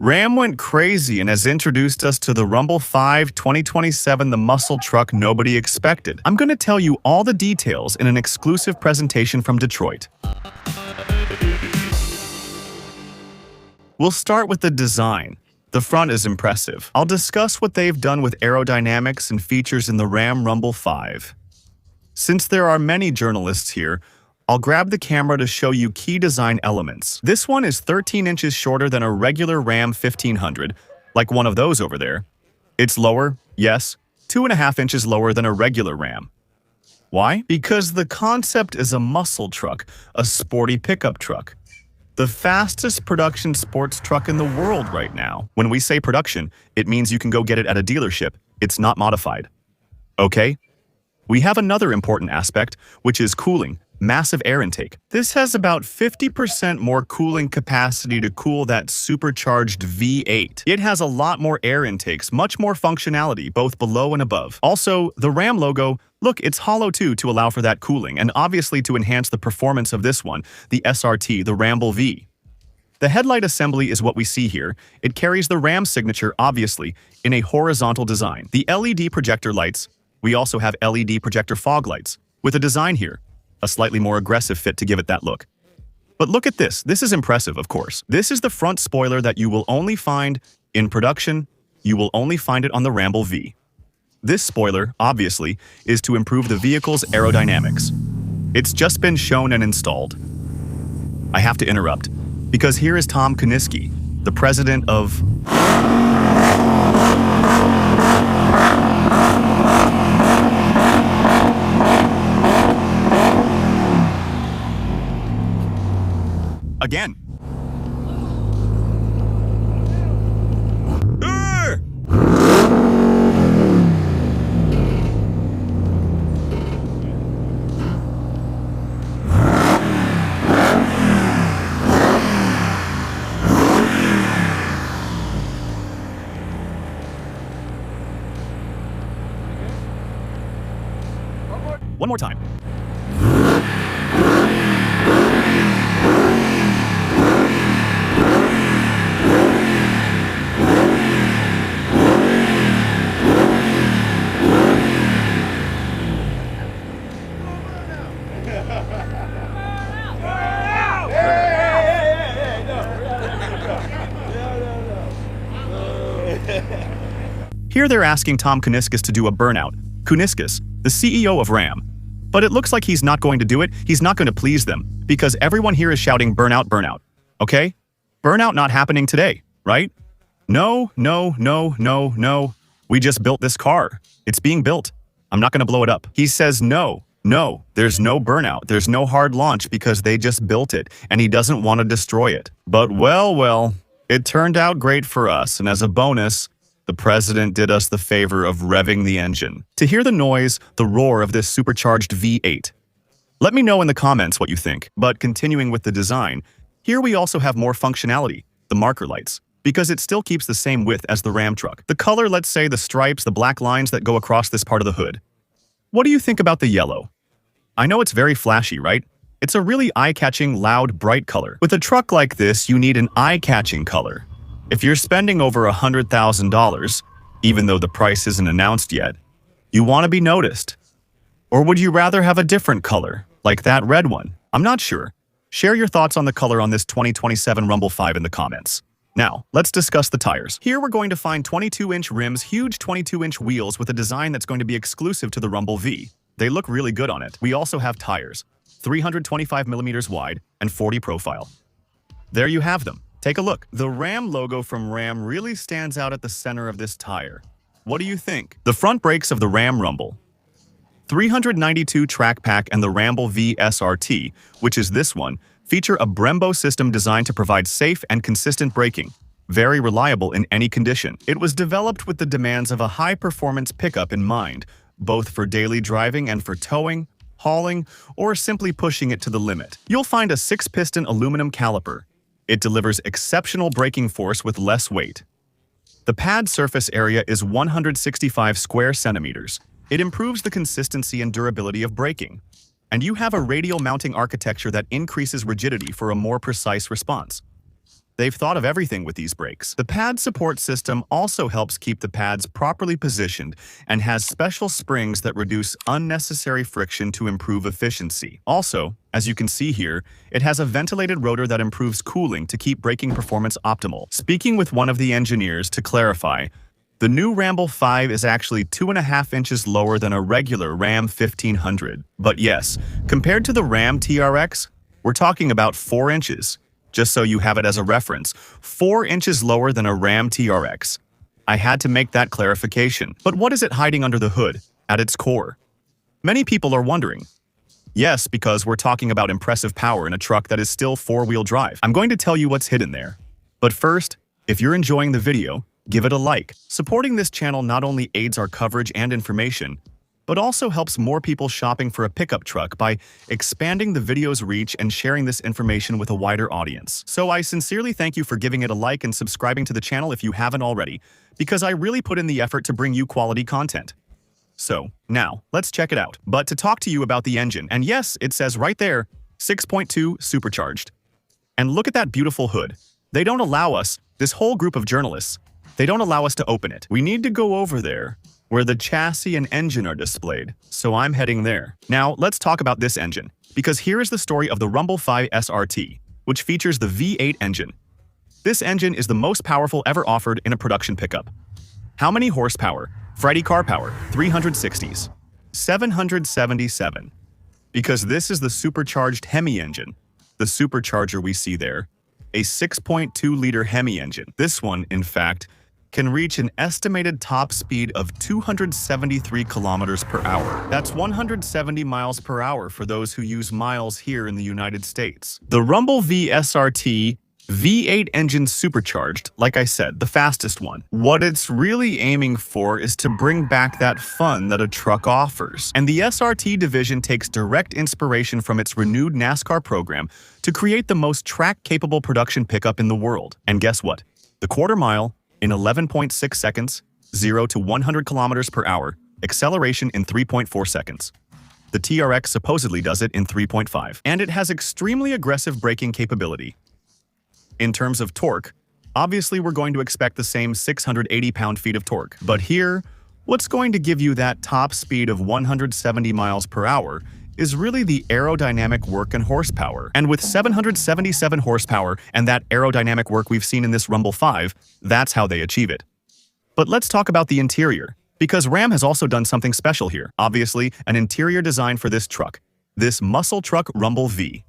Ram went crazy and has introduced us to the Rumble 5 2027, the muscle truck nobody expected. I'm going to tell you all the details in an exclusive presentation from Detroit. We'll start with the design. The front is impressive. I'll discuss what they've done with aerodynamics and features in the Ram Rumble 5. Since there are many journalists here, I'll grab the camera to show you key design elements. This one is 13 inches shorter than a regular Ram 1500, like one of those over there. It's lower, yes, 2.5 inches lower than a regular Ram. Why? Because the concept is a muscle truck, a sporty pickup truck. The fastest production sports truck in the world right now. When we say production, it means you can go get it at a dealership. It's not modified. Okay? We have another important aspect, which is cooling. Massive air intake. This has about 50% more cooling capacity to cool that supercharged V8. It has a lot more air intakes, much more functionality, both below and above. Also, the Ram logo, look, it's hollow too to allow for that cooling, and obviously to enhance the performance of this one, the SRT, the Ramble V. The headlight assembly is what we see here. It carries the Ram signature, obviously, in a horizontal design. The LED projector lights, we also have LED projector fog lights, with a design here. A slightly more aggressive fit to give it that look. But look at this. This is impressive, of course. This is the front spoiler that you will only find in production. You will only find it on the Ramble V. This spoiler, obviously, is to improve the vehicle's aerodynamics. It's just been shown and installed. I have to interrupt, because here is Tom Kuniski, the president of... Again. One more time. Here they're asking Tom Kuniskis to do a burnout. Kuniskis, the CEO of Ram. But it looks like he's not going to do it. He's not going to please them, because everyone here is shouting burnout, burnout. Okay? Burnout not happening today, right? No, no, no, no, no. We just built this car. It's being built. I'm not going to blow it up. He says no, no, there's no burnout. There's no hard launch because they just built it, and he doesn't want to destroy it. But well, it turned out great for us, and as a bonus, the president did us the favor of revving the engine to hear the noise, the roar of this supercharged V8. Let me know in the comments what you think. But continuing with the design, here we also have more functionality, the marker lights, because it still keeps the same width as the Ram truck. The color, let's say the stripes, the black lines that go across this part of the hood. What do you think about the yellow? I know it's very flashy, right? It's a really eye-catching, loud, bright color. With a truck like this, you need an eye-catching color. If you're spending over $100,000, even though the price isn't announced yet, you want to be noticed. Or would you rather have a different color, like that red one? I'm not sure. Share your thoughts on the color on this 2027 Rumble 5 in the comments. Now, let's discuss the tires. Here we're going to find 22-inch rims, huge 22-inch wheels with a design that's going to be exclusive to the Rumble V. They look really good on it. We also have tires, 325 millimeters wide and 40 profile. There you have them. Take a look. The Ram logo from Ram really stands out at the center of this tire. What do you think? The front brakes of the Ram Rumble 392 track pack and the Ramble V SRT, which is this one, feature a Brembo system designed to provide safe and consistent braking. Very reliable in any condition. It was developed with the demands of a high-performance pickup in mind, both for daily driving and for towing, hauling, or simply pushing it to the limit. You'll find a 6-piston aluminum caliper. It delivers exceptional braking force with less weight. The pad surface area is 165 square centimeters. It improves the consistency and durability of braking. And you have a radial mounting architecture that increases rigidity for a more precise response. They've thought of everything with these brakes. The pad support system also helps keep the pads properly positioned and has special springs that reduce unnecessary friction to improve efficiency. Also, as you can see here, it has a ventilated rotor that improves cooling to keep braking performance optimal. Speaking with one of the engineers to clarify, the new Ramble 5 is actually 2.5 inches lower than a regular Ram 1500. But yes, compared to the Ram TRX, we're talking about 4 inches. Just so you have it as a reference, 4 inches lower than a Ram TRX. I had to make that clarification. But what is it hiding under the hood, at its core? Many people are wondering. Yes, because we're talking about impressive power in a truck that is still 4-wheel drive. I'm going to tell you what's hidden there. But first, if you're enjoying the video, give it a like. Supporting this channel not only aids our coverage and information, but also helps more people shopping for a pickup truck by expanding the video's reach and sharing this information with a wider audience. So I sincerely thank you for giving it a like and subscribing to the channel if you haven't already, because I really put in the effort to bring you quality content. So, now, let's check it out. But to talk to you about the engine, and yes, it says right there, 6.2 supercharged. And look at that beautiful hood. They don't allow us, this whole group of journalists, they don't allow us to open it. We need to go over there, where the chassis and engine are displayed, so I'm heading there. Now, let's talk about this engine, because here is the story of the Rumble 5 SRT, which features the V8 engine. This engine is the most powerful ever offered in a production pickup. How many horsepower? Friday car power, 360s. 777. Because this is the supercharged Hemi engine. The supercharger we see there. A 6.2-liter Hemi engine. This one, in fact, can reach an estimated top speed of 273 kilometers per hour. That's 170 miles per hour for those who use miles here in the United States. The Rumble V SRT V8 engine supercharged, like I said, the fastest one. What it's really aiming for is to bring back that fun that a truck offers. And the SRT division takes direct inspiration from its renewed NASCAR program to create the most track-capable production pickup in the world. And guess what? The quarter mile in 11.6 seconds, 0 to 100 kilometers per hour, acceleration in 3.4 seconds. The TRX supposedly does it in 3.5. And it has extremely aggressive braking capability. In terms of torque, obviously we're going to expect the same 680 pound-feet of torque. But here, what's going to give you that top speed of 170 miles per hour is really the aerodynamic work and horsepower. And with 777 horsepower and that aerodynamic work we've seen in this Rumble 5, that's how they achieve it. But let's talk about the interior, because Ram has also done something special here. Obviously, an interior design for this truck, this muscle truck Rumble V.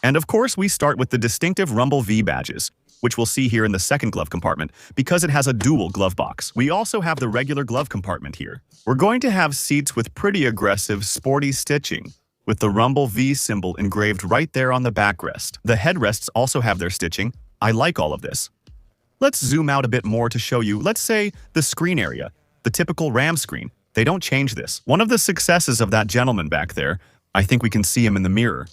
And of course, we start with the distinctive Rumble V badges, which we'll see here in the second glove compartment, because it has a dual glove box. We also have the regular glove compartment here. We're going to have seats with pretty aggressive, sporty stitching, with the Rumble V symbol engraved right there on the backrest. The headrests also have their stitching. I like all of this. Let's zoom out a bit more to show you, let's say, the screen area, the typical Ram screen. They don't change this. One of the successes of that gentleman back there, I think we can see him in the mirror,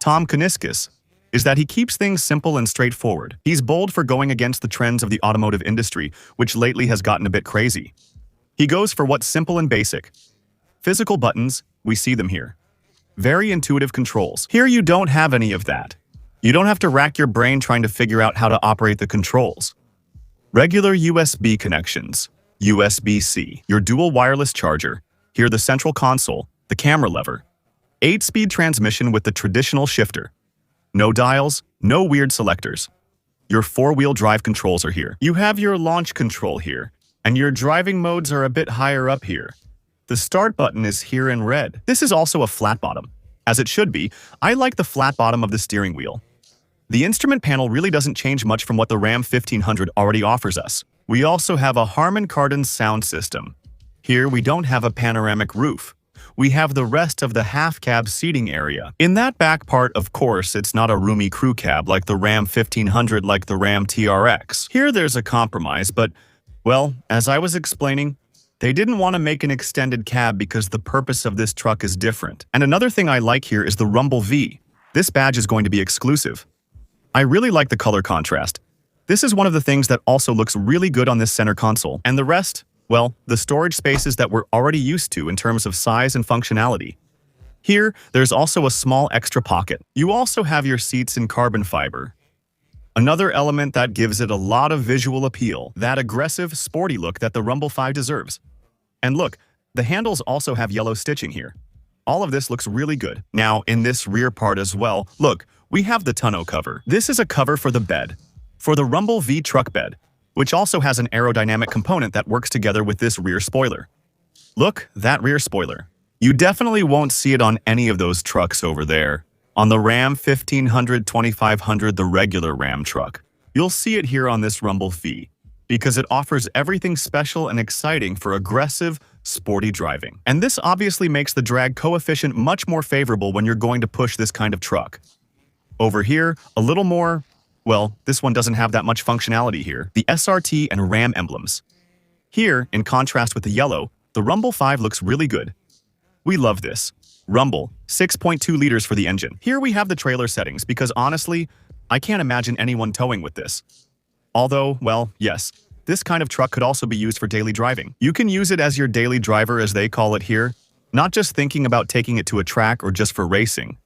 Tom Kuniskis, is that he keeps things simple and straightforward. He's bold for going against the trends of the automotive industry, which lately has gotten a bit crazy. He goes for what's simple and basic. Physical buttons, we see them here. Very intuitive controls. Here you don't have any of that. You don't have to rack your brain trying to figure out how to operate the controls. Regular USB connections, USB-C, your dual wireless charger, here the central console, the camera lever, 8-speed transmission with the traditional shifter. No dials, no weird selectors. Your 4-wheel drive controls are here. You have your launch control here, and your driving modes are a bit higher up here. The start button is here in red. This is also a flat bottom. As it should be, I like the flat bottom of the steering wheel. The instrument panel really doesn't change much from what the Ram 1500 already offers us. We also have a Harman Kardon sound system. Here we don't have a panoramic roof. We have the rest of the half-cab seating area. In that back part, of course, it's not a roomy crew cab like the Ram 1500 like the Ram TRX. Here there's a compromise, but, well, as I was explaining, they didn't want to make an extended cab because the purpose of this truck is different. And another thing I like here is the Rumble V. This badge is going to be exclusive. I really like the color contrast. This is one of the things that also looks really good on this center console. And the rest, well, the storage spaces that we're already used to in terms of size and functionality. Here, there's also a small extra pocket. You also have your seats in carbon fiber. Another element that gives it a lot of visual appeal, that aggressive, sporty look that the Rumble 5 deserves. And look, the handles also have yellow stitching here. All of this looks really good. Now, in this rear part as well, look, we have the tonneau cover. This is a cover for the bed, for the Rumble V truck bed, which also has an aerodynamic component that works together with this rear spoiler. Look, that rear spoiler. You definitely won't see it on any of those trucks over there. On the Ram 1500, 2500, the regular Ram truck. You'll see it here on this Rumble V, because it offers everything special and exciting for aggressive, sporty driving. And this obviously makes the drag coefficient much more favorable when you're going to push this kind of truck. Over here, a little more, well, this one doesn't have that much functionality here, the SRT and Ram emblems. Here, in contrast with the yellow, the Rumble 5 looks really good. We love this. Rumble, 6.2 liters for the engine. Here we have the trailer settings because honestly, I can't imagine anyone towing with this. Although, well, yes, this kind of truck could also be used for daily driving. You can use it as your daily driver as they call it here, not just thinking about taking it to a track or just for racing.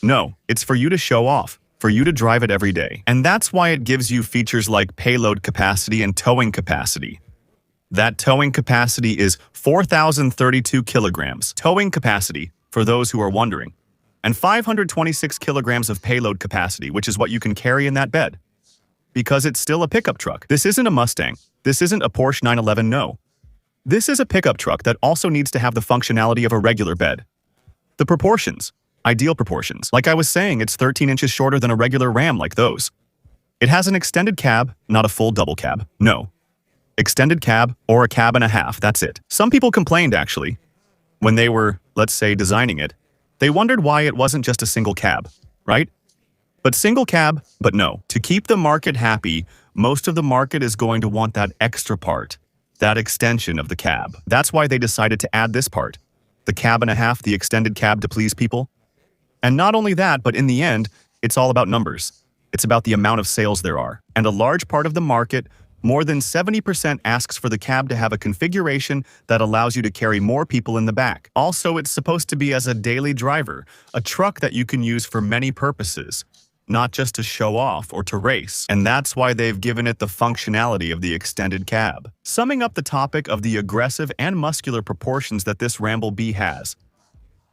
No, it's for you to show off, for you to drive it every day. And that's why it gives you features like payload capacity and towing capacity. That towing capacity is 4,032 kilograms. Towing capacity, for those who are wondering, and 526 kilograms of payload capacity, which is what you can carry in that bed. Because it's still a pickup truck. This isn't a Mustang. This isn't a Porsche 911, no. This is a pickup truck that also needs to have the functionality of a regular bed. The proportions, ideal proportions. Like I was saying, it's 13 inches shorter than a regular Ram like those. It has an extended cab, not a full double cab, no. Extended cab or a cab and a half, that's it. Some people complained, actually. When they were, let's say, designing it, they wondered why it wasn't just a single cab, right? But single cab, but no. To keep the market happy, most of the market is going to want that extra part, that extension of the cab. That's why they decided to add this part, the cab and a half, the extended cab to please people. And not only that, but in the end, it's all about numbers. It's about the amount of sales there are. And a large part of the market, more than 70%, asks for the cab to have a configuration that allows you to carry more people in the back. Also, it's supposed to be as a daily driver, a truck that you can use for many purposes, not just to show off or to race. And that's why they've given it the functionality of the extended cab. Summing up the topic of the aggressive and muscular proportions that this Rumble B has,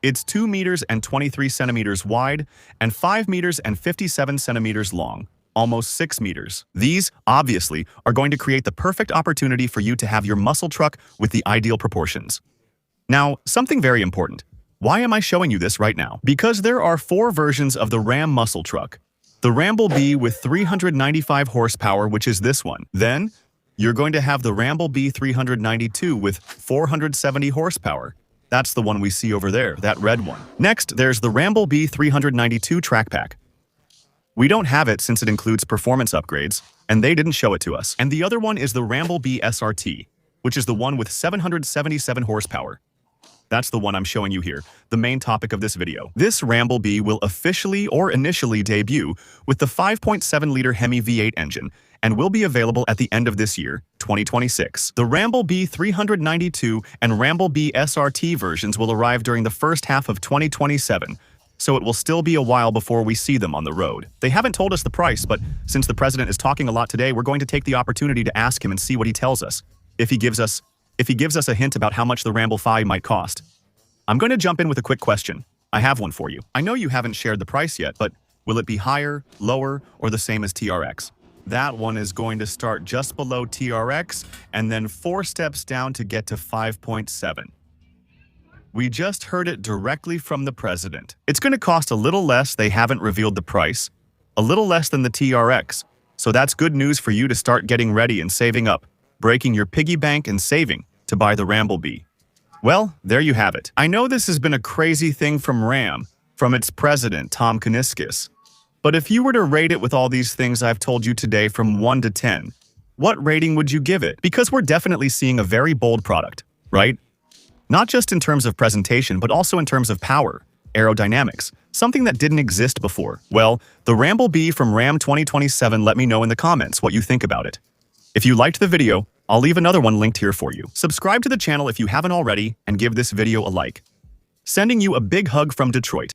it's 2 meters and 23 centimeters wide and 5 meters and 57 centimeters long. Almost 6 meters. These, obviously, are going to create the perfect opportunity for you to have your muscle truck with the ideal proportions. Now, something very important. Why am I showing you this right now? Because there are 4 versions of the Ram muscle truck. The Rumble B with 395 horsepower, which is this one. Then, you're going to have the Rumble B 392 with 470 horsepower. That's the one we see over there, that red one. Next, there's the Rumble B 392 track pack. We don't have it since it includes performance upgrades, and they didn't show it to us. And the other one is the Rumble B SRT, which is the one with 777 horsepower. That's the one I'm showing you here, the main topic of this video. This Rumble B will officially or initially debut with the 5.7-liter Hemi V8 engine and will be available at the end of this year, 2026. The Rumble B 392 and Rumble B SRT versions will arrive during the first half of 2027, so it will still be a while before we see them on the road. They haven't told us the price, but since the president is talking a lot today, we're going to take the opportunity to ask him and see what he tells us. If he gives us a hint about how much the Rumble 5 might cost. I'm going to jump in with a quick question. I have one for you. I know you haven't shared the price yet, but will it be higher, lower, or the same as TRX? That one is going to start just below TRX and then 4 steps down to get to 5.7. We just heard it directly from the president. It's going to cost a little less, they haven't revealed the price, a little less than the TRX. So that's good news for you to start getting ready and saving up, breaking your piggy bank and saving to buy the Rumble B. Well, there you have it. I know this has been a crazy thing from Ram, from its president, Tom Kuniskis. But if you were to rate it with all these things I've told you today from 1 to 10, what rating would you give it? Because we're definitely seeing a very bold product, right? Not just in terms of presentation, but also in terms of power, aerodynamics, something that didn't exist before. Well, the Rumble B from Ram 2027, let me know in the comments what you think about it. If you liked the video, I'll leave another one linked here for you. Subscribe to the channel if you haven't already, and give this video a like. Sending you a big hug from Detroit.